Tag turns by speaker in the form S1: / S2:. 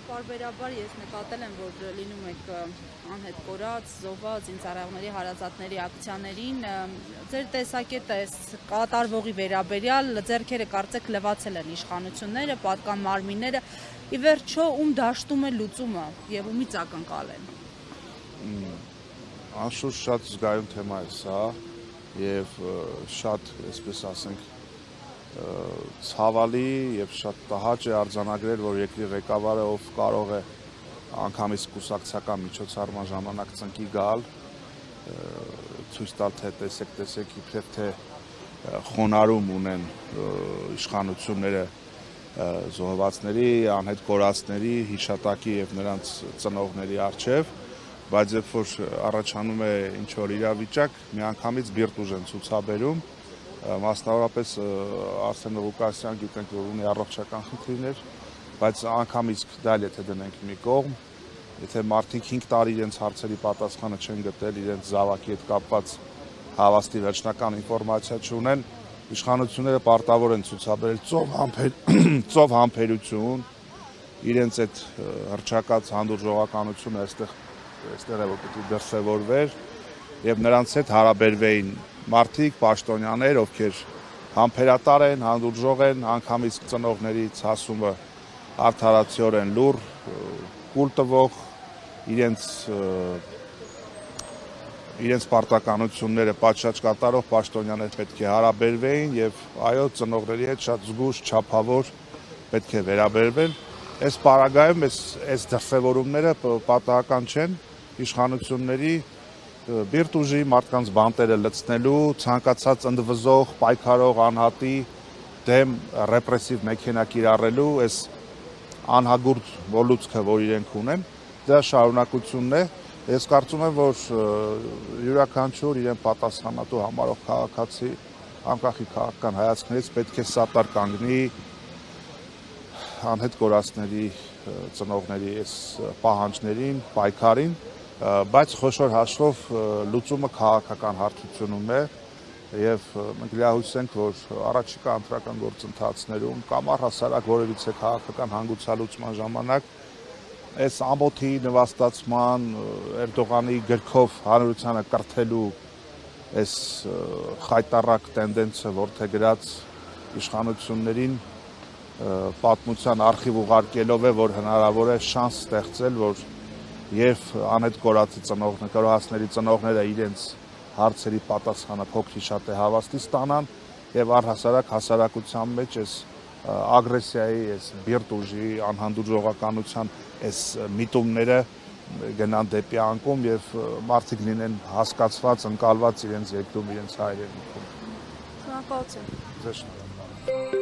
S1: Պարբերաբար ես նկատել եմ, որ լինում եք անհետ կորած, զոհված, զինծառայողների հարազատների ակցիաներին, ձեր տեսակետը այս կատարվողի վերաբերյալ ձեռքերը կարծեք լվացել են իշխանությունները, պատկան մարմինները, ի վերջո ում դաշտում է լուծումը եւ ումից ակնկալեն։
S2: Անշուշտ շատ զգայուն թեմա է սա եւ շատ, այսպես ասենք, ցավալի եւ շատ տհաճ է արձանագրել, որ երկրի ղեկավարը, ով կարող է անգամից կուսակցական միջոցառման ժամանակ ծնկի գալ, ցույց տալ, թե տեսեք, իբրև թե խոնարհում ունեն իշխանությունները զոհվածների, անհետ կորածների, հիշատակի եւ նրանց ծնողների առջեւ, բայց երբ որ առաջանում է ինչ որ իրավիճակ, միանգամից բիրտ ուժ են ցուցաբերում, մասնավորապես Արսեն Ղուկասյան գիտենք, որ ունի առողջական խնդիրներ, բայց անգամից դա եթե դնենք մի կողմ, եթե մարդիկ 5 տարի իրենց հարցերի պատասխանը չեն գտել, իրենց զավակի հետ կապված հավաստի վերջնական ինֆորմացիա չունեն, իշխանությունները պարտավոր են ցուցաբերել ծով համբերություն, իրենց այդ հռչակած հանդուրժողականությունը այստեղ է որ պետք է դրսևորվեր եւ նրանց հետ հարաբերվեին մարդիկ, պաշտոնյաներ, ովքեր համբերատար են, հանդուրժող են, անգամից ծնողներից հասումը արդարացիորեն լուր, կուլ տվող, իրենց պարտականությունները պատշաճ կատարող պաշտոնյաներ պետք է հարաբերվեին եւ այո, ծնողների հետ շատ զգուշ, չափավոր պետք է վերաբերվել։ Այս պարագայում այս դրսևորումները պատահական չեն, իշխանությունների բիրտ ուժի մարդկանց բանտերը լցնելու, ցանկացած ընդվզող, պայքարող անհատի դեմ ռեպրեսիվ մեքենա կիրառելու այս անհագուրդ ոլուցքը, որ իրենք ունեն, դա շարունակությունն է։ Ես կարծում եմ, որ յուրաքանչյուր իրեն պատասխանատու համարող քաղաքացի անկախ քաղաքական հայացքներից պետք է սատար կանգնի անհետ կորածների ծնողների այս պահանջներին, պայքարին, բայց խոշոր հաշվով լուծումը քաղաքական հարթությունում է եւ մենք լիահույս ենք, որ առաջիկա ընտրական գործընթացներում կամ առհասարակ որևիցե քաղաքական հանգուցալուծման ժամանակ այս ամոթի նվաստացման, Էրդողանի գրքով հանրությանը կրթելու այս խայտառակ տենդենսը որդեգրած իշխանություններին պատմության արխիվ ուղարկելով է, որ հնարավոր է շանս ստեղծել, որ եւ անհետ կորածի կորածների ծնողները իրենց հարցերի պատասխանը փոքր-շատ է հավաստի ստանան եւ առհասարակ հասարակության մեջ այս ագրեսիայի, այս բիրտ ուժի, անհանդուրժողականության այս միտումները գնան դեպի անկում եւ մարդիկ լինեն հասկացված, ընկալված իրենց երկրում, իրենց հայրենիքում։
S1: Շնորհակալություն։
S2: Ձեզ շնորհակալ եմ։